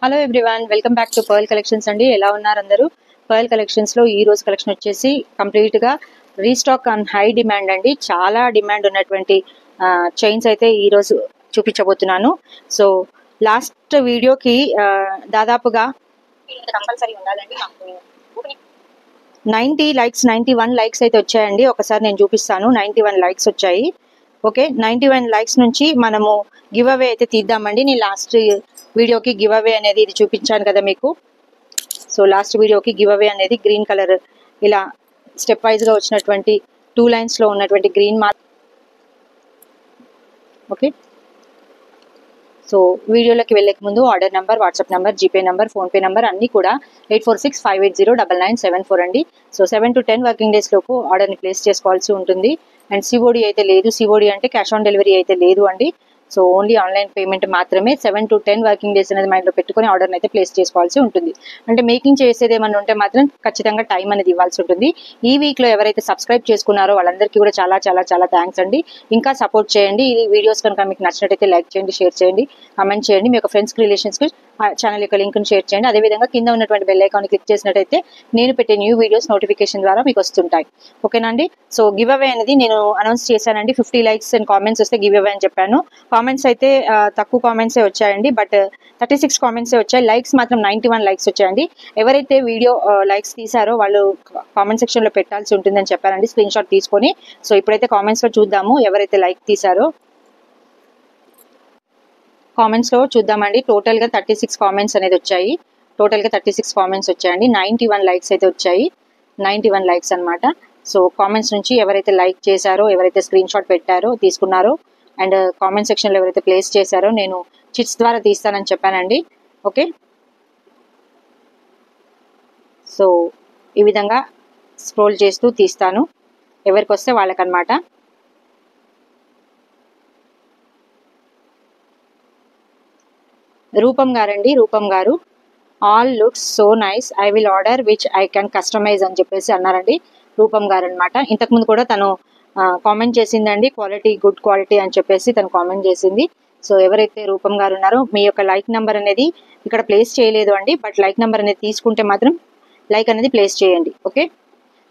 Hello everyone, welcome back to pearl collections అండి. ఎలా ఉన్నారు అందరూ? పర్ల్ కలెక్షన్స్ లో ఈ రోజు కలెక్షన్ వచ్చేసి కంప్లీట్ గా రీస్టాక్ ఆన్ హై డిమాండ్ అండి. చాలా డిమాండ్ ఉన్నటువంటి చైన్స్ అయితే ఈ రోజు చూపించబోతున్నాను. సో లాస్ట్ వీడియోకి దాదాపుగా కంపల్సరీ ఉండాలండి. 90 లైక్స్ 91 లైక్స్ అయితే వచ్చాయండి. ఒకసారి నేను చూపిస్తాను. 91 లైక్స్ వచ్చాయి. ఓకే, 91 లైక్స్ నుంచి మనము గివ్ అవే అయితే తీద్దామండి. నేను లాస్ట్ వీడియోకి గివ్ అవే అనేది ఇది చూపించాను కదా మీకు. సో లాస్ట్ వీడియోకి గివ్ అవే అనేది గ్రీన్ కలర్ ఇలా స్టెప్ వైజ్ గా వచ్చినటువంటి 2 లైన్స్ లో ఉన్నటువంటి గ్రీన్ మార్క్. ఓకే, సో వీడియోలోకి వెళ్ళే ముందు order number, WhatsApp number, GPay number, PhonePe number అన్ని కూడా 8465809997 అండి. సో 7 to 10 వర్కింగ్ డేస్ లోపు ఆర్డర్ని ప్లేస్ చేసుకోవాల్సి ఉంటుంది. అండ్ సిఓడి అయితే లేదు. సిఓడి అంటే క్యాష్ ఆన్ డెలివరీ అయితే లేదు అండి. సో ఓన్లీ ఆన్లైన్ పేమెంట్ మాత్రమే. 7 to 10 వర్కింగ్ డేస్ అనేది మైండ్లో పెట్టుకుని ఆర్డర్ని అయితే ప్లేస్ చేసుకోవాల్సి ఉంటుంది. అంటే మేకింగ్ చేసేది ఏమన్నా ఉంటే మాత్రం ఖచ్చితంగా టైం అనేది ఇవ్వాల్సి ఉంటుంది. ఈ వీక్లో ఎవరైతే సబ్స్క్రైబ్ చేసుకున్నారో వాళ్ళందరికీ కూడా చాలా చాలా చాలా థ్యాంక్స్ అండి. ఇంకా సపోర్ట్ చేయండి. ఈ వీడియోస్ కనుక మీకు నచ్చినట్టయితే లైక్ చేయండి, షేర్ చేయండి, కమెంట్ చేయండి. మీ యొక్క ఫ్రెండ్స్కి, రిలేషన్స్కి ఛానల్ యొక్క లింక్ని షేర్ చేయండి. అదేవిధంగా కింద ఉన్నటువంటి బెల్ ఐకాన్ని క్లిక్ చేసినట్టయితే నేను పెట్టే న్యూ వీడియోస్ నోటిఫికేషన్ ద్వారా మీకు వస్తుంటాయి. ఓకేనా అండి? సో గివ్ అవే అనేది నేను అనౌన్స్ చేశానండి. 50 లైక్స్ అండ్ కామెంట్స్ వస్తే గివ్ అవే అని చెప్పాను. కామెంట్స్ అయితే తక్కువ కామెంట్సే వచ్చాయండి, బట్ 36 కామెంట్సే వచ్చాయి. లైక్స్ మాత్రం 91 లైక్స్ వచ్చాయండి. ఎవరైతే వీడియో లైక్స్ తీసారో వాళ్ళు కామెంట్ సెక్షన్ లో పెట్టాల్సి ఉంటుందని చెప్పారండి, స్క్రీన్ షాట్ తీసుకొని. సో ఇప్పుడైతే కామెంట్స్ లో చూద్దాము ఎవరైతే లైక్ తీసారో. కామెంట్స్ లో చూద్దామండి. టోటల్ గా 36 కామెంట్స్ అనేది వచ్చాయి. టోటల్ గా 36 కామెంట్స్ వచ్చాయండి. 91 లైక్స్ అయితే వచ్చాయి. 91 లైక్స్ అనమాట. సో కామెంట్స్ నుంచి ఎవరైతే లైక్ చేశారో, ఎవరైతే స్క్రీన్ షాట్ పెట్టారో, తీసుకున్నారో, అండ్ కామెంట్ సెక్షన్ లో ఎవరైతే ప్లేస్ చేశారో నేను చిట్స్ ద్వారా తీస్తానని చెప్పానండి. ఓకే, సో ఈ విధంగా స్క్రోల్ చేస్తూ తీస్తాను. ఎవరికి వస్తే వాళ్ళకనమాట. రూపం గారండి, రూపం గారు, all looks so nice, I will order which I can customise అని చెప్పేసి అన్నారండి. రూపం గారు అనమాట. ఇంతకుముందు కూడా తను కామెంట్ చేసిందండి, క్వాలిటీ, గుడ్ క్వాలిటీ అని చెప్పేసి తను కామెంట్ చేసింది. సో ఎవరైతే రూపం గారు ఉన్నారో మీ యొక్క లైక్ నెంబర్ అనేది ఇక్కడ ప్లేస్ చేయలేదు అండి, బట్ లైక్ నెంబర్ అనేది తీసుకుంటే మాత్రం లైక్ అనేది ప్లేస్ చేయండి. ఓకే,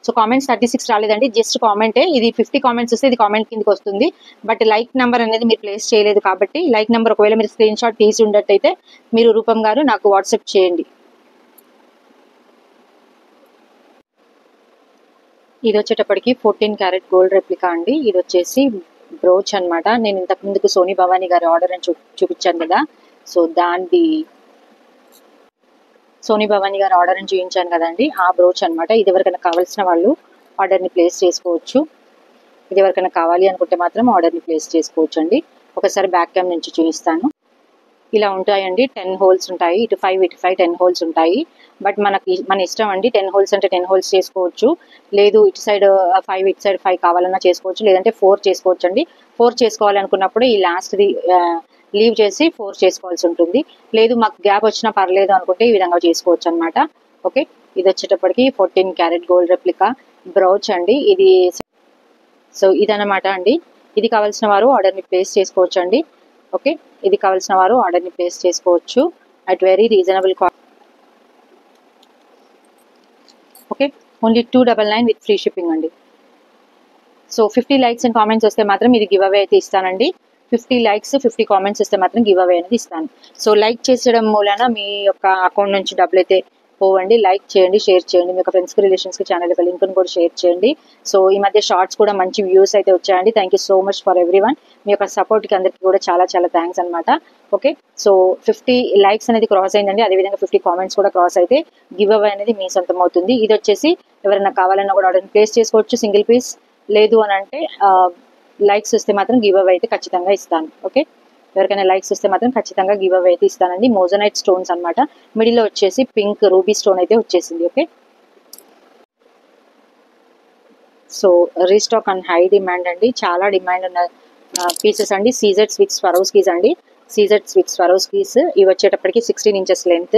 సో కామెంట్స్ 36 రాలేదండి, జస్ట్ కామెంటే. ఇది 50 కామెంట్స్ వస్తే ఇది కామెంట్ కిందకి వస్తుంది, బట్ లైక్ నెంబర్ అనేది మీరు ప్లేస్ చేయలేదు కాబట్టి లైక్ నెంబర్ ఒకవేళ మీరు స్క్రీన్ షాట్ తీసి ఉండట్టయితే మీరు రూపం గారు నాకు వాట్సాప్ చేయండి. ఇది వచ్చేటప్పటికి 14 క్యారెట్ గోల్డ్ రెప్లికా అండి. ఇది వచ్చేసి బ్రోచ్ అనమాట. నేను ఇంతకు ముందుకు సోనీ భవానీ గారి ఆర్డర్ అని చూపించాను కదా. సో దాన్ని సోనీ భవానీ గారు ఆర్డర్ అని చూపించాను కదండి, ఆ బ్రోచ్ అనమాట. ఇది ఎవరికైనా కావాల్సిన వాళ్ళు ఆర్డర్ని ప్లేస్ చేసుకోవచ్చు. ఇది ఎవరికైనా కావాలి అనుకుంటే మాత్రం ఆర్డర్ని ప్లేస్ చేసుకోవచ్చు అండి. ఒకసారి బ్యాక్ క్యామ్ నుంచి చూపిస్తాను. ఇలా ఉంటాయండి. 10 హోల్స్ ఉంటాయి. ఇటు 5 ఇటు 5 10 హోల్స్ ఉంటాయి. బట్ మన ఇష్టం అండి. 10 హోల్స్ అంటే 10 హోల్స్ చేసుకోవచ్చు. లేదు ఇటు సైడ్ 5 ఇటు సైడ్ 5 కావాలన్నా చేసుకోవచ్చు. లేదంటే 4 చేసుకోవచ్చు అండి. 4 చేసుకోవాలనుకున్నప్పుడు ఈ లాస్ట్ది లీవ్ చేసి 4 చేసుకోవాల్సి ఉంటుంది. లేదు మాకు గ్యాప్ వచ్చినా పర్లేదు అనుకుంటే ఈ విధంగా చేసుకోవచ్చు అనమాట. ఓకే, ఇది వచ్చేటప్పటికి 14 క్యారెట్ గోల్డ్ రెప్లికా బ్రౌచ్ అండి. ఇది సో ఇదన్నమాట అండి. ఇది కావాల్సిన వారు ఆర్డర్ని ప్లేస్ చేసుకోవచ్చు అండి. ఓకే, ఇది కావాల్సిన వారు ఆర్డర్ని ప్లేస్ చేసుకోవచ్చు at very reasonable cost. Okay, only 299 with free shipping అండి. సో 50 లైక్స్ అండ్ కామెంట్స్ వస్తే మాత్రం ఇది గివ్ అవే అయితే ఇస్తానండి. 50 లైక్స్ 50 కామెంట్స్ వస్తే మాత్రం గివ్ అవే అనేది ఇస్తాను. సో లైక్ చేసడం మూలన మీ యొక్క అకౌంట్ నుంచి డబ్బులు అయితే పోవండి. లైక్ చేయండి, షేర్ చేయండి, మీ యొక్క ఫ్రెండ్స్కి, రిలేషన్స్కి ఛానల్ యొక్క లింక్ని కూడా షేర్ చేయండి. సో ఈ మధ్య షార్ట్స్ కూడా మంచి వ్యూస్ అయితే వచ్చాయండి. Thank you so much for everyone. మీ యొక్క సపోర్ట్కి అందరికీ కూడా చాలా చాలా థ్యాంక్స్ అనమాట. ఓకే, సో 50 లైక్స్ అనేది క్రాస్ అయిందండి. అదేవిధంగా 50 కామెంట్స్ కూడా క్రాస్ అయితే గివ్ అవే అనేది మీ సొంతం అవుతుంది. ఇది వచ్చేసి ఎవరైనా కావాలన్నా కూడా ఆర్డర్ని ప్లేస్ చేసుకోవచ్చు సింగిల్ పీస్. లేదు అని అంటే లైక్స్ వస్తే మాత్రం గివ్ అవే అయితే ఖచ్చితంగా ఇస్తాను. ఓకే, ఎవరికైనా లైక్స్ వస్తే మాత్రం ఖచ్చితంగా గివ్ అవే అయితే ఇస్తానండి. మోజనైట్ స్టోన్స్ అనమాట. మిడిల్లో వచ్చేసి పింక్ రూబీ స్టోన్ అయితే వచ్చేసింది. Okay, so restock and high demand అండి. చాలా డిమాండ్ ఉన్న పీసెస్ అండి. సీజెట్స్ విత్ స్వరోస్కీస్ అండి. సీజెట్స్ విత్ స్వరోస్కీస్ ఇవి వచ్చేటప్పటికి 16 ఇంచెస్ లెంత్,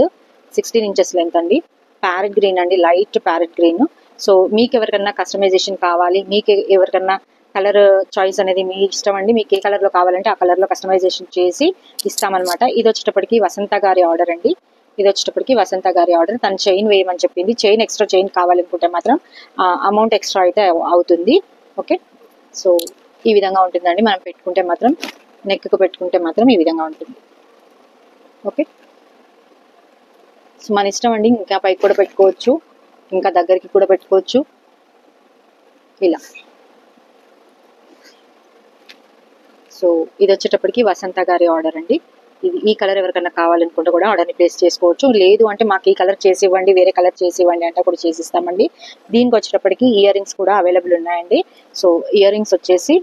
16 ఇంచెస్ లెంత్ అండి. ప్యారెట్ గ్రీన్ అండి, లైట్ ప్యారెట్ గ్రీన్. సో మీకు ఎవరికన్నా కస్టమైజేషన్ కావాలి, మీకు ఎవరికన్నా కలర్ చాయిస్ అనేది మీ ఇష్టం అండి. మీకు ఏ కలర్లో కావాలంటే ఆ కలర్లో కస్టమైజేషన్ చేసి ఇస్తామన్నమాట. ఇది వచ్చేటప్పటికి వసంత గారి ఆర్డర్ అండి. ఇది వచ్చేటప్పటికి వసంత గారి ఆర్డర్. తను చైన్ వేయమని చెప్పింది. చైన్ ఎక్స్ట్రా చైన్ కావాలనుకుంటే మాత్రం అమౌంట్ ఎక్స్ట్రా అయితే అవుతుంది. ఓకే, సో ఈ విధంగా ఉంటుందండి. మనం పెట్టుకుంటే మాత్రం నెక్కు పెట్టుకుంటే మాత్రం ఈ విధంగా ఉంటుంది. ఓకే, సో మన ఇష్టం అండి. ఇంకా పైకి కూడా పెట్టుకోవచ్చు, ఇంకా దగ్గరికి కూడా పెట్టుకోవచ్చు ఇలా. సో ఇది వచ్చేటప్పటికి వసంత గారి ఆర్డర్ అండి. ఇది ఈ కలర్ ఎవరికైనా కావాలనుకుంటే కూడా ఆర్డర్ని ప్లేస్ చేసుకోవచ్చు. లేదు అంటే మాకు ఈ కలర్ చేసి ఇవ్వండి, వేరే కలర్ చేసి ఇవ్వండి అంటే కూడా చేసిస్తామండి. దీనికి వచ్చేటప్పటికి ఇయర్ రింగ్స్ కూడా అవైలబుల్ ఉన్నాయండి. సో ఇయర్ రింగ్స్ వచ్చేసి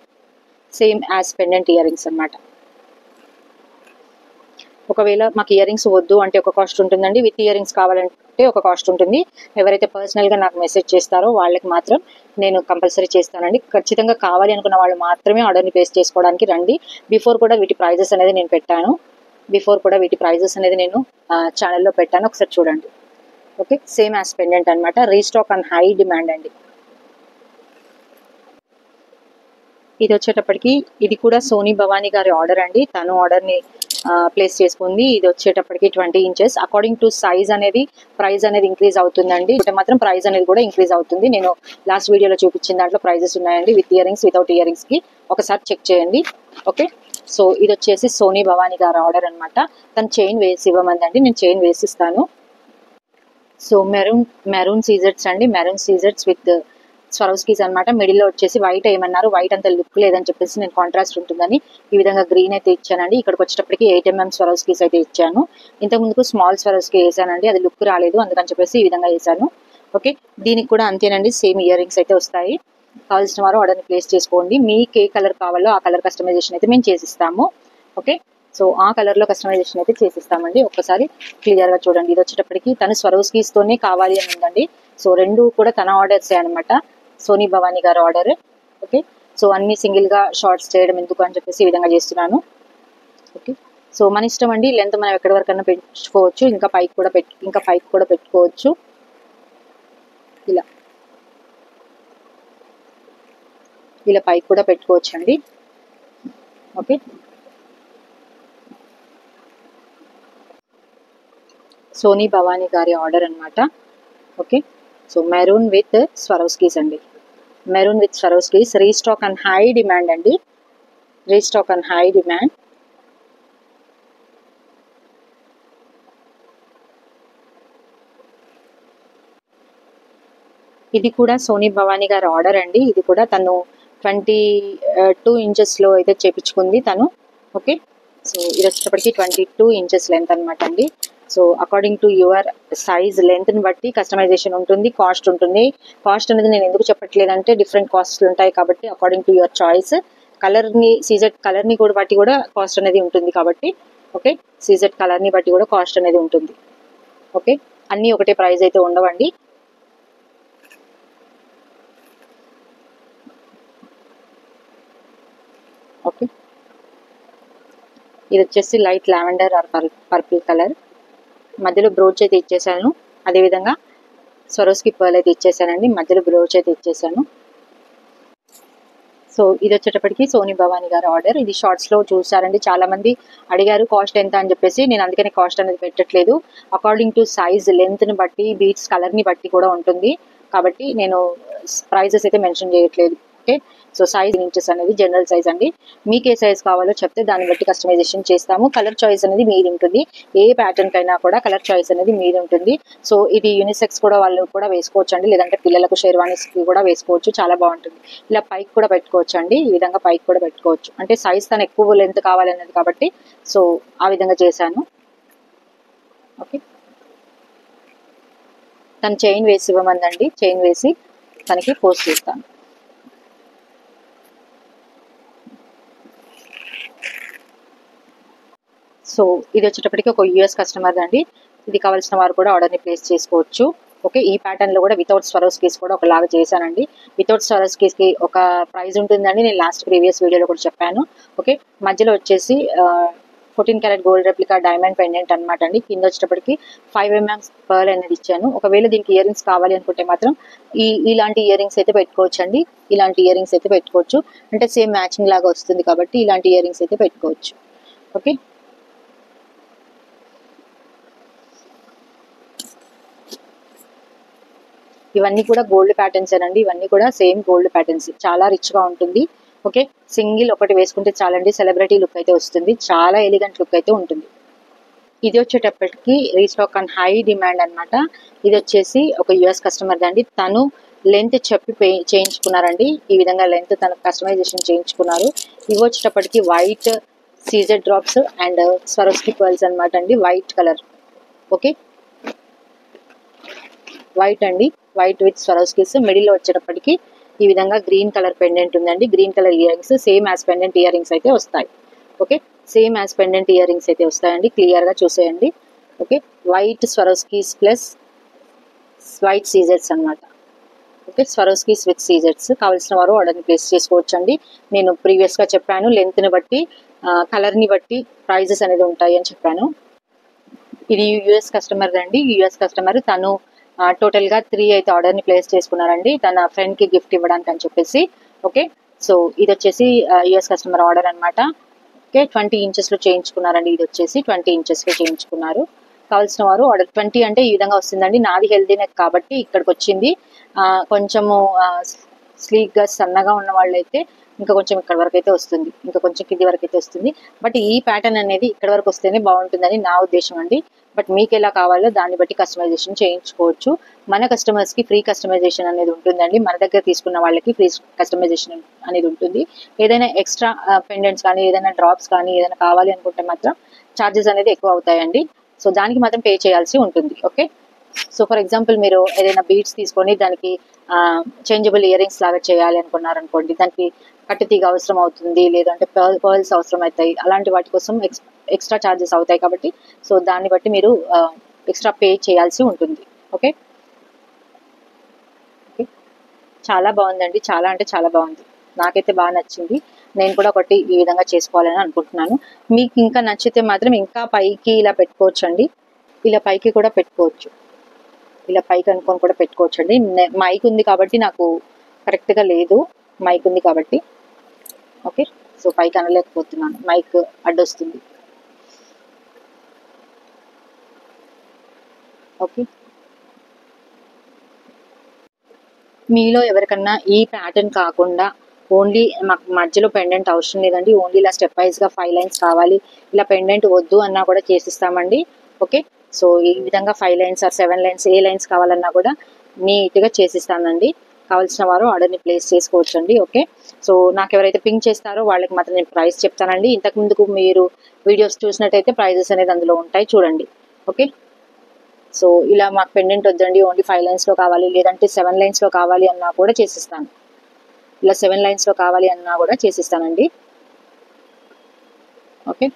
same as pendant ear rings అనమాట. ఒకవేళ మాకు ఇయర్ రింగ్స్ వద్దు అంటే ఒక కాస్ట్ ఉంటుందండి, విత్ ఇయర్ రింగ్స్ కావాలంటే ఒక కాస్ట్ ఉంటుంది. ఎవరైతే పర్సనల్గా నాకు మెసేజ్ చేస్తారో వాళ్ళకి మాత్రం నేను కంపల్సరీ చేస్తానండి. ఖచ్చితంగా కావాలి అనుకున్న వాళ్ళు మాత్రమే ఆర్డర్ని ప్లేస్ చేసుకోవడానికి రండి. బిఫోర్ కూడా వీటి ప్రైజెస్ అనేది నేను పెట్టాను. ఛానల్లో పెట్టాను, ఒకసారి చూడండి. ఓకే, సేమ్ యాజ్ పెండెంట్ అనమాట. రీస్టాక్ అండ్ హై డిమాండ్ అండి. ఇది వచ్చేటప్పటికి ఇది కూడా సోనీ భవానీ గారి ఆర్డర్ అండి. తను ఆర్డర్ని ప్లేస్ చేసుకుంది. ఇది వచ్చేటప్పటికి 20 inches. అకార్డింగ్ టు సైజ్ అనేది ప్రైస్ అనేది ఇంక్రీజ్ అవుతుందండి. అంటే మాత్రం ప్రైస్ అనేది కూడా ఇంక్రీజ్ అవుతుంది. నేను లాస్ట్ వీడియోలో చూపించిన దాంట్లో ప్రైజెస్ ఉన్నాయండి, with ear rings, without ear రింగ్స్కి. ఒకసారి చెక్ చేయండి. ఓకే, సో ఇది వచ్చేసి సోనీ భవానీ గారి ఆర్డర్ అనమాట. తను చైన్ వేసి ఇవ్వమందండి, నేను చైన్ వేసిస్తాను. సో మెరూన్ సీజర్స్ అండి. మెరూన్ సీజర్స్ విత్ స్వరోస్కీస్ అనమాట. మిడిల్లో వచ్చేసి వైట్ ఏమన్నారు, వైట్ అంత లుక్ లేదని చెప్పేసి నేను కాంట్రాస్ట్ ఉంటుందని ఈ విధంగా గ్రీన్ అయితే ఇచ్చానండి. ఇక్కడికి వచ్చేటప్పటికి 8 mm స్వరోస్కీస్ అయితే ఇచ్చాను. ఇంతకుముందుకు స్మాల్ స్వరోస్కీ వేసానండి, అది లుక్ రాలేదు, అందుకని చెప్పేసి ఈ విధంగా వేసాను. ఓకే, దీనికి కూడా అంతేనండి, సేమ్ ఇయర్ రింగ్స్ అయితే వస్తాయి. కావాల్సిన వారు ఆర్డర్ని ప్లేస్ చేసుకోండి. మీకు ఏ కలర్ కావాలో ఆ కలర్ కస్టమైజేషన్ అయితే మేము చేసిస్తాము. ఓకే, సో ఆ కలర్లో కస్టమైజేషన్ అయితే చేసిస్తామండి. ఒక్కసారి క్లియర్గా చూడండి. ఇది వచ్చేటప్పటికి తను స్వరోస్కీస్తోనే కావాలి అని ఉందండి. సో రెండు కూడా తన ఆర్డర్సే అనమాట, సోనీ భవానీ గారు ఆర్డర్. ఓకే, సో అన్ని సింగిల్గా షార్ట్స్ చేయడం ఎందుకు అని చెప్పేసి ఈ విధంగా చేస్తున్నాను. ఓకే, సో మన ఇష్టం అండి. లెంత్ మనం ఎక్కడి వరకన్నా పెంచుకోవచ్చు, ఇంకా పైకి కూడా పెట్టుకోవచ్చు ఇలా పైకి కూడా పెట్టుకోవచ్చు అండి. ఓకే, సోనీ భవానీ గారి ఆర్డర్ అనమాట. Okay, so maroon with Swarovskis అండి. Maroon with Swarovskis, restock and high demand అండి. Restock and high demand. ఇది కూడా సోనీ భవానీ గారి ఆర్డర్ అండి. ఇది కూడా తను 22 inchesలో అయితే చేపించుకుంది తను. ఓకే, సో ఇది వచ్చేటప్పటికి 22 inches లెంత్ అనమాట అండి. So according to your size లెంత్ని బట్టి కస్టమైజేషన్ ఉంటుంది, కాస్ట్ ఉంటుంది. కాస్ట్ అనేది నేను ఎందుకు చెప్పట్లేదంటే డిఫరెంట్ కాస్ట్లు ఉంటాయి కాబట్టి according to your choice. CZ కలర్ని కూడా బట్టి కూడా కాస్ట్ అనేది ఉంటుంది కాబట్టి. ఓకే, సీజెడ్ కలర్ని బట్టి కూడా కాస్ట్ అనేది ఉంటుంది. ఓకే, అన్నీ ఒకటే ప్రైస్ అయితే ఉండవండి. ఓకే, ఇది వచ్చేసి light lavender are purple colour. మధ్యలో బ్రోచ్ అయితే ఇచ్చేసాను. అదేవిధంగా స్వరోస్కీ పర్ల్ అయితే ఇచ్చేసానండి, మధ్యలో బ్రోచ్ అయితే ఇచ్చేసాను. సో ఇది వచ్చేటప్పటికి సోనీ భవానీ గారి ఆర్డర్. ఇది షార్ట్స్లో చూసారండి, చాలా మంది అడిగారు కాస్ట్ ఎంత అని చెప్పేసి. నేను అందుకని కాస్ట్ అనేది పెట్టట్లేదు. అకార్డింగ్ టు సైజ్ లెంత్ని బట్టి, బీట్స్ కలర్ని బట్టి కూడా ఉంటుంది కాబట్టి నేను ప్రైజెస్ అయితే మెన్షన్ చేయట్లేదు. ఓకే, సో సైజ్ ఇంచెస్ అనేది జనరల్ సైజ్ అండి. మీకు ఏ సైజ్ కావాలో చెప్తే దాన్ని బట్టి కస్టమైజేషన్ చేస్తాము. కలర్ చాయిస్ అనేది మీది ఉంటుంది. ఏ ప్యాటర్న్ కైనా కూడా కలర్ చాయిస్ అనేది మీది ఉంటుంది. సో ఇది యూనిసెక్స్ కూడా వాళ్ళు కూడా వేసుకోవచ్చు అండి, లేదంటే పిల్లలకు షేర్వానీస్కి కూడా వేసుకోవచ్చు, చాలా బాగుంటుంది. ఇలా పైకి కూడా పెట్టుకోవచ్చు అండి, ఈ విధంగా పైకి కూడా పెట్టుకోవచ్చు. అంటే సైజ్ తను ఎక్కువ లెంత్ కావాలన్నది కాబట్టి సో ఆ విధంగా చేశాను. ఓకే, తను చైన్ వేసి ఇవ్వమందండి, చైన్ వేసి తనకి పోస్ట్ చేస్తాను. సో ఇది వచ్చేటప్పటికి ఒక యూఎస్ కస్టమర్ అండి. ఇది కావాల్సిన వారు కూడా ఆర్డర్ని ప్లేస్ చేసుకోవచ్చు. ఓకే, ఈ ప్యాటర్న్లో కూడా వితౌట్ స్వరోస్కీస్ కూడా ఒకలాగా చేశానండి. వితౌట్ స్వరోస్కీస్కి ఒక ప్రైస్ ఉంటుందండి, నేను ప్రీవియస్ వీడియోలో కూడా చెప్పాను. ఓకే, మధ్యలో వచ్చేసి 14 karat gold replica diamond pendant అనమాట అండి. కింద వచ్చేటప్పటికి 5 mm పర్ల్ అనేది ఇచ్చాను. ఒకవేళ దీనికి ఇయర్ రింగ్స్ కావాలి అనుకుంటే మాత్రం ఇలాంటి ఇయర్ రింగ్స్ అయితే పెట్టుకోవచ్చు అండి. ఇలాంటి ఇయర్ రింగ్స్ అయితే పెట్టుకోవచ్చు, అంటే సేమ్ మ్యాచింగ్ లాగా వస్తుంది కాబట్టి ఇలాంటి ఇయర్ రింగ్స్ అయితే పెట్టుకోవచ్చు. ఓకే, ఇవన్నీ కూడా గోల్డ్ ప్యాటర్న్స్ అండి, ఇవన్నీ కూడా సేమ్ గోల్డ్ ప్యాటర్న్స్, చాలా రిచ్ గా ఉంటుంది. ఓకే, సింగిల్ ఒకటి వేసుకుంటే చాలండి, సెలబ్రిటీ లుక్ అయితే వస్తుంది, చాలా ఎలిగెంట్ లుక్ అయితే ఉంటుంది. ఇది వచ్చేటప్పటికి రీస్టాక్ అండ్ హై డిమాండ్ అన్నమాట. ఇది వచ్చేసి ఒక యుఎస్ కస్టమర్ దండి, తను లెంత్ చెప్పి చేయించుకున్నారండి. ఈ విధంగా లెంత్ తన కస్టమైజేషన్ చేయించుకున్నారు. ఇవి వచ్చేటప్పటికి white CZ drops and Swarovski pearls అనమాట అండి, వైట్ కలర్. ఓకే, వైట్ అండి, వైట్ విత్ స్వరోస్కిస్. మిడిల్ లో వచ్చేటప్పటికి ఈ విధంగా గ్రీన్ కలర్ పెండెంట్ ఉందండి, green colour ear rings, same as pendant ear rings అయితే వస్తాయి. Okay, same as pendant ear rings అయితే వస్తాయండి, క్లియర్ గా చూసేయండి. Okay, white Swarovskis plus white సీజర్స్ అనమాట. ఓకే, స్వరోస్కీస్ విత్ సీజర్స్. కావాల్సిన వారు ఆర్డర్ని ప్లేస్ చేసుకోవచ్చు అండి. నేను ప్రీవియస్ గా చెప్పాను, లెంత్ ని బట్టి కలర్ ని బట్టి ప్రైజెస్ అనేది ఉంటాయి అని చెప్పాను. ఇది యుఎస్ కస్టమర్ అండి, యుఎస్ కస్టమర్ తను టోటల్ గా 3 అయితే ఆర్డర్ ని ప్లేస్ చేసుకున్నారండి, తన ఫ్రెండ్ కి గిఫ్ట్ ఇవ్వడానికి అని చెప్పేసి. ఓకే, సో ఇది వచ్చేసి యుఎస్ కస్టమర్ ఆర్డర్ అనమాట. ఓకే, 20 ఇంచెస్ లో చేయించుకున్నారండి, ఇది వచ్చేసి 20 ఇంచెస్ లో చేయించుకున్నారు. కావాల్సిన వారు ఆర్డర్ 20 అంటే ఈ విధంగా వస్తుందండి. నాది హెల్దీ నెక్ కాబట్టి ఇక్కడికి వచ్చింది. కొంచెము స్లీక్ గా సన్నగా ఉన్న వాళ్ళు అయితే ఇంకా కొంచెం ఇక్కడ వరకు అయితే వస్తుంది, ఇంకా కొంచెం కింది వరకు అయితే వస్తుంది. బట్ ఈ ప్యాటర్న్ అనేది ఇక్కడ వరకు వస్తేనే బాగుంటుందని నా ఉద్దేశం అండి. బట్ మీకు ఎలా కావాలో దాన్ని బట్టి కస్టమైజేషన్ చేయించుకోవచ్చు. మన కస్టమర్స్ కి ఫ్రీ కస్టమైజేషన్ అనేది ఉంటుందండి, మన దగ్గర తీసుకున్న వాళ్ళకి ఫ్రీ కస్టమైజేషన్ అనేది ఉంటుంది. ఏదైనా ఎక్స్ట్రా పెండెంట్స్ కానీ, ఏదైనా డ్రాప్స్ కానీ ఏదైనా కావాలి అనుకుంటే మాత్రం ఛార్జెస్ అనేది ఎక్కువ అవుతాయండి. సో దానికి మాత్రం పే చేయాల్సి ఉంటుంది. ఓకే, సో ఫర్ ఎగ్జాంపుల్ మీరు ఏదైనా బీడ్స్ తీసుకొని దానికి చేంజబుల్ ఇయర్ రింగ్స్ లాగా చేయాలి అనుకున్నారనుకోండి, దానికి కట్టు తీగ అవసరం అవుతుంది, లేదంటే పర్ల్స్ అవసరం అవుతాయి, అలాంటి వాటి కోసం ఎక్స్ట్రా ఛార్జెస్ అవుతాయి కాబట్టి సో దాన్ని బట్టి మీరు ఎక్స్ట్రా పే చేయాల్సి ఉంటుంది. ఓకే, చాలా బాగుందండి, చాలా అంటే చాలా బాగుంది, నాకైతే బాగా నచ్చింది. నేను కూడా ఒకటి ఈ విధంగా చేసుకోవాలని అనుకుంటున్నాను. మీకు ఇంకా నచ్చితే మాత్రం ఇంకా పైకి ఇలా పెట్టుకోవచ్చు అండి, ఇలా పైకి కూడా పెట్టుకోవచ్చు, ఇలా పైకి అనుకొని కూడా పెట్టుకోవచ్చు అండి. మైక్ ఉంది కాబట్టి నాకు కరెక్ట్గా లేదు, మైక్ ఉంది కాబట్టి. ఓకే, సో పైకి అనలేకపోతున్నాను, మైక్ అడ్డొస్తుంది. ఓకే, మీలో ఎవరికన్నా ఈ ప్యాటర్న్ కాకుండా ఓన్లీ మాకు మధ్యలో పెండెంట్ అవసరం లేదండి, ఓన్లీ ఇలా స్టెప్ వైజ్ గా 5 లైన్స్ కావాలి, ఇలా పెండెంట్ వద్దు అన్నా కూడా చేసిస్తామండి. ఓకే, సో ఈ విధంగా 5 లైన్స్ ఆర్ 7 లైన్స్ ఏ లైన్స్ కావాలన్నా కూడా నీట్ గా చేసిస్తానండి. కావాల్సిన వారు ఆర్డర్ని ప్లేస్ చేసుకోవచ్చు అండి. ఓకే, సో నాకు ఎవరైతే పింక్ చేస్తారో వాళ్ళకి మాత్రం నేను ప్రైస్ చెప్తానండి. ఇంతకు ముందుకు మీరు వీడియోస్ చూసినట్టయితే ప్రైజెస్ అనేది అందులో ఉంటాయి, చూడండి. ఓకే, సో ఇలా మాకు పెండెంట్ వద్దండి, ఓన్లీ 5 లైన్స్ లో కావాలి, లేదంటే 7 లైన్స్ లో కావాలి అన్నా కూడా చేసిస్తాను. ఇలా 7 లైన్స్ లో కావాలి అన్నా కూడా చేసిస్తానండి. ఓకే,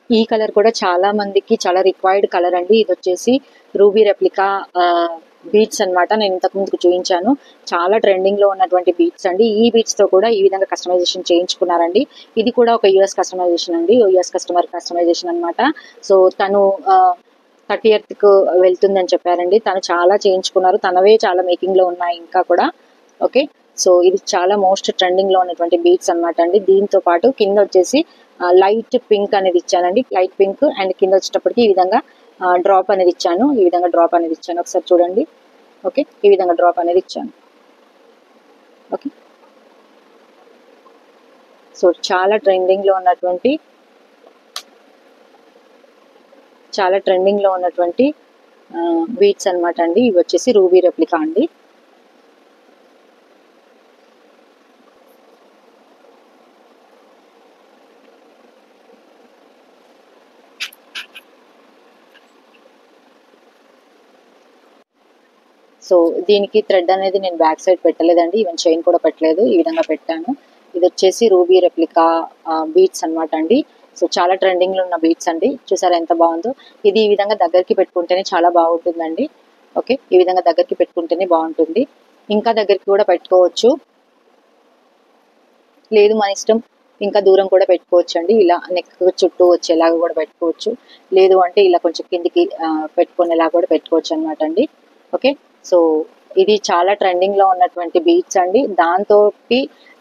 ఈ కలర్ కూడా చాలా మందికి చాలా రిక్వైర్డ్ కలర్ అండి. ఇది వచ్చేసి రూబీ రెప్లికా బీట్స్ అన్నమాట. నేను ఇంతకు ముందుకు చూపించాను, చాలా ట్రెండింగ్ లో ఉన్నటువంటి బీట్స్ అండి. ఈ బీట్స్ తో కూడా ఈ విధంగా కస్టమైజేషన్ చేయించుకున్నారండి. ఇది కూడా ఒక యుఎస్ కస్టమైజేషన్ అండి, యుఎస్ కస్టమర్ కస్టమైజేషన్ అన్నమాట. సో తను 30th కు వెళ్తుందని చెప్పారండి, తను చాలా చేయించుకున్నారు, తనవే చాలా మేకింగ్ లో ఉన్నాయి ఇంకా కూడా. ఓకే, సో ఇది చాలా మోస్ట్ ట్రెండింగ్ లో ఉన్నటువంటి బీట్స్ అన్నమాట అండి. దీంతో పాటు కింద వచ్చేసి లైట్ పింక్ అనేది ఇచ్చానండి, లైట్ పింక్, అండ్ కింద వచ్చేటప్పటికి ఈ విధంగా డ్రాప్ అనేది ఇచ్చాను, ఈ విధంగా డ్రాప్ అనేది ఇచ్చాను, ఒకసారి చూడండి. ఓకే, ఈ విధంగా డ్రాప్ అనేది ఇచ్చాను. ఓకే, సో చాలా ట్రెండింగ్ లో ఉన్నటువంటి బీట్స్ అన్నమాట అండి. ఇవి వచ్చేసి రూబీ రెప్లికా అండి. సో దీనికి థ్రెడ్ అనేది నేను బ్యాక్ సైడ్ పెట్టలేదండి, ఈవెన్ చైన్ కూడా పెట్టలేదు, ఈ విధంగా పెట్టాను. ఇది వచ్చేసి రూబీ రెప్లికా బీట్స్ అన్నమాట అండి. సో చాలా ట్రెండింగ్ లో ఉన్న బీట్స్ అండి, చూసారా ఎంత బాగుందో. ఇది ఈ విధంగా దగ్గరికి పెట్టుకుంటేనే చాలా బాగుంటుందండి. ఓకే, ఈ విధంగా దగ్గరికి పెట్టుకుంటేనే బాగుంటుంది. ఇంకా దగ్గరికి కూడా పెట్టుకోవచ్చు, లేదు మన ఇష్టం ఇంకా దూరం కూడా పెట్టుకోవచ్చు అండి. ఇలా నెక్ చుట్టూ వచ్చేలాగా కూడా పెట్టుకోవచ్చు, లేదు అంటే ఇలా కొంచెం కిందికి పెట్టుకునేలా కూడా పెట్టుకోవచ్చు అనమాట అండి. ఓకే, సో ఇది చాలా ట్రెండింగ్ లో ఉన్నటువంటి బీట్స్ అండి. దాంతో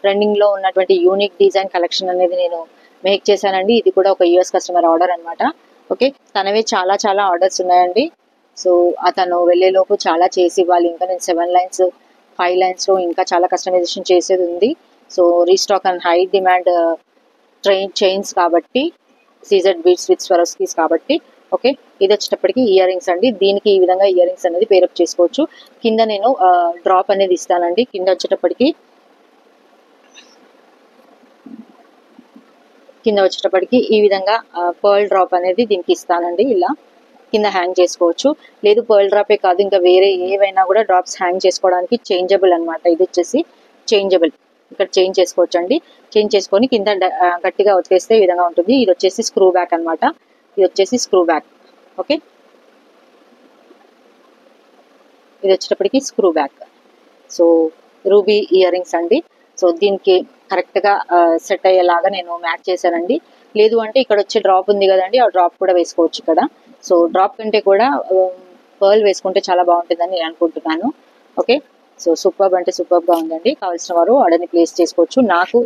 ట్రెండింగ్ లో ఉన్నటువంటి యూనిక్ డిజైన్ కలెక్షన్ అనేది నేను మేక్ చేశానండి. ఇది కూడా ఒక యుఎస్ కస్టమర్ ఆర్డర్ అనమాట. ఓకే, తనవే చాలా చాలా ఆర్డర్స్ ఉన్నాయండి. సో అతను వెళ్ళేలోపు చాలా చేసి ఇవ్వాలి. ఇంకా నేను 7 లైన్స్ 5 లైన్స్లో ఇంకా చాలా కస్టమైజేషన్ చేసేది ఉంది. So restock and high demand chains కాబట్టి, సీజెడ్ బీడ్స్ విత్ స్వరోస్కీస్ కాబట్టి. ఓకే, ఇది వచ్చేటప్పటికి ఇయర్ రింగ్స్ అండి. దీనికి ఈ విధంగా ఇయర్ రింగ్స్ అనేది పేరప్ చేసుకోవచ్చు. కింద నేను డ్రాప్ అనేది ఇస్తానండి. కింద వచ్చేటప్పటికి ఈ విధంగా పర్ల్ డ్రాప్ అనేది దీనికి ఇస్తానండి. ఇలా కింద హ్యాంగ్ చేసుకోవచ్చు. లేదు పర్ల్ డ్రాపే కాదు, ఇంకా వేరే ఏవైనా కూడా డ్రాప్స్ హ్యాంగ్ చేసుకోవడానికి చేంజబుల్ అనమాట. ఇది వచ్చేసి చేంజబుల్, ఇక్కడ చేంజ్ చేసుకోవచ్చు అండి. చేంజ్ చేసుకొని కింద గట్టిగా ఉతికేస్తే ఈ విధంగా ఉంటుంది. ఇది వచ్చేసి స్క్రూ బ్యాక్ అనమాట. ఇది వచ్చేసి స్క్రూ బ్యాక్. ఓకే, ఇది వచ్చేటప్పటికి screw back. So ruby ear rings అండి. సో దీనికి కరెక్ట్గా సెట్ అయ్యేలాగా నేను మ్యాచ్ చేశానండి. లేదు అంటే ఇక్కడ వచ్చే డ్రాప్ ఉంది కదండి, ఆ డ్రాప్ కూడా వేసుకోవచ్చు ఇక్కడ. సో డ్రాప్ కంటే కూడా పర్ల్ వేసుకుంటే చాలా బాగుంటుందని నేను అనుకుంటున్నాను. ఓకే, సో సూపర్బ్ అంటే సూపర్బ్గా ఉందండి. కావాల్సిన వారు ఆర్డర్ని ప్లేస్ చేసుకోవచ్చు. నాకు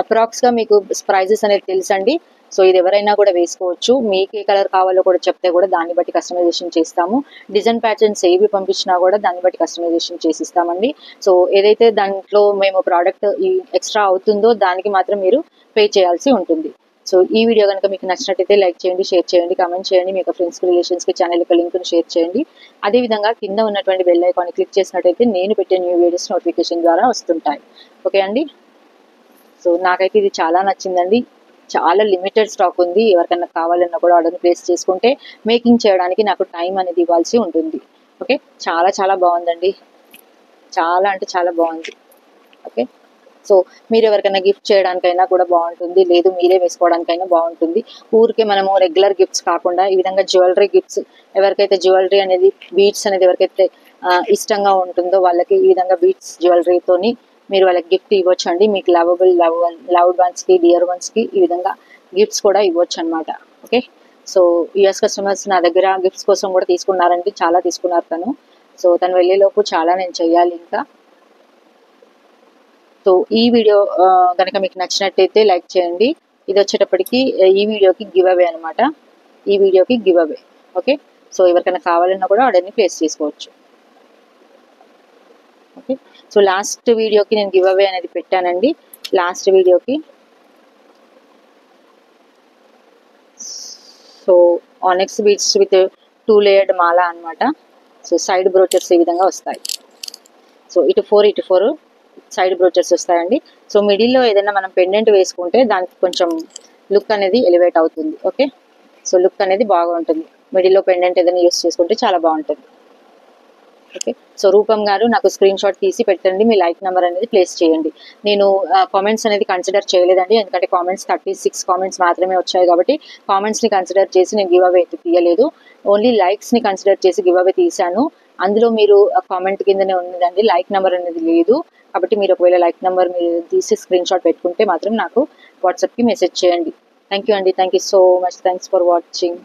అప్రాక్స్గా మీకు ప్రైజెస్ అనేది తెలుసండి. సో ఇది ఎవరైనా కూడా వేసుకోవచ్చు. మీకు ఏ కలర్ కావాలో కూడా చెప్తే కూడా దాన్ని బట్టి కస్టమైజేషన్ చేస్తాము. డిజైన్ ప్యాటర్న్స్ ఏవి పంపించినా కూడా దాన్ని బట్టి కస్టమైజేషన్ చేసిస్తామండి. సో ఏదైతే దాంట్లో మేము ప్రోడక్ట్ ఎక్స్ట్రా అవుతుందో దానికి మాత్రం మీరు పే చేయాల్సి ఉంటుంది. సో ఈ వీడియో కనుక మీకు నచ్చినట్టయితే లైక్ చేయండి, షేర్ చేయండి, కామెంట్ చేయండి. మీకు ఫ్రెండ్స్కి, రిలేషన్స్కి ఛానల్ యొక్క లింక్ను షేర్ చేయండి. అదేవిధంగా కింద ఉన్నటువంటి బెల్ ఐకాన్ని క్లిక్ చేసినట్టయితే నేను పెట్టే న్యూ వీడియోస్ నోటిఫికేషన్ ద్వారా వస్తుంటాయి. ఓకే అండి, సో నాకైతే ఇది చాలా నచ్చిందండి. చాలా లిమిటెడ్ స్టాక్ ఉంది. ఎవరికైనా కావాలన్నా కూడా ఆర్డర్ని ప్లేస్ చేసుకుంటే మేకింగ్ చేయడానికి నాకు టైం అనేది ఇవ్వాల్సి ఉంటుంది. ఓకే, చాలా చాలా బాగుందండి. చాలా అంటే చాలా బాగుంది. ఓకే, సో మీరు ఎవరికైనా గిఫ్ట్ చేయడానికైనా కూడా బాగుంటుంది. లేదు మీరే వేసుకోవడానికైనా బాగుంటుంది. ఊరికే మనము రెగ్యులర్ గిఫ్ట్స్ కాకుండా ఈ విధంగా జ్యువెలరీ గిఫ్ట్స్, ఎవరికైతే జ్యువెలరీ అనేది బీడ్స్ అనేది ఎవరికైతే ఇష్టంగా ఉంటుందో వాళ్ళకి ఈ విధంగా బీడ్స్ జ్యువెలరీతోని మీరు వాళ్ళకి గిఫ్ట్ ఇవ్వచ్చు అండి. మీకు లవ్డ్ వన్స్కి, డియర్ వన్స్కి ఈ విధంగా గిఫ్ట్స్ కూడా ఇవ్వచ్చు అనమాట. ఓకే, సో యూఎస్ కస్టమర్స్ నా దగ్గర గిఫ్ట్స్ కోసం కూడా తీసుకున్నారండి. చాలా తీసుకున్నారు తను. సో తను వెళ్ళేలోపు చాలా నేను చెయ్యాలి ఇంకా. సో ఈ వీడియో కనుక మీకు నచ్చినట్టయితే లైక్ చేయండి. ఇది వచ్చేటప్పటికి ఈ వీడియోకి గివ్ అవే అనమాట. ఈ వీడియోకి గివ్ అవే. ఓకే, సో ఎవరికైనా కావాలన్నా కూడా ఆర్డర్ని ప్లేస్ చేసుకోవచ్చు. ఓకే, సో లాస్ట్ వీడియోకి నేను గివ్ అవే అనేది పెట్టానండి. లాస్ట్ వీడియోకి so onyx beads with 2 layered మాల అనమాట. సో సైడ్ బ్రోచర్స్ ఈ విధంగా వస్తాయి. సో ఇటు 4 సైడ్ బ్రోచర్స్ వస్తాయండి. సో మిడిల్లో ఏదైనా మనం పెండెంట్ వేసుకుంటే దానికి కొంచెం లుక్ అనేది ఎలివేట్ అవుతుంది. ఓకే, సో లుక్ అనేది బాగుంటుంది. మిడిల్లో పెండెంట్ ఏదైనా యూస్ చేసుకుంటే చాలా బాగుంటుంది. ఓకే, సో రూపం గారు నాకు స్క్రీన్ షాట్ తీసి పెట్టండి. మీ లైక్ నెంబర్ అనేది ప్లేస్ చేయండి. నేను కామెంట్స్ అనేది కన్సిడర్ చేయలేదండి, ఎందుకంటే కామెంట్స్ 36 కామెంట్స్ మాత్రమే వచ్చాయి కాబట్టి కామెంట్స్ని కన్సిడర్ చేసి నేను గివ్ అవే తీయలేదు. ఓన్లీ లైక్స్ని కన్సిడర్ చేసి గివ్ అవే తీశాను. అందులో మీరు కామెంట్ కిందనే ఉన్నదండి, లైక్ నెంబర్ అనేది లేదు. కాబట్టి మీరు ఒకవేళ లైక్ నెంబర్ మీరు తీసి స్క్రీన్ షాట్ పెట్టుకుంటే మాత్రం నాకు వాట్సాప్కి మెసేజ్ చేయండి. థ్యాంక్ యూ అండి. Thank you so much. Thanks for watching.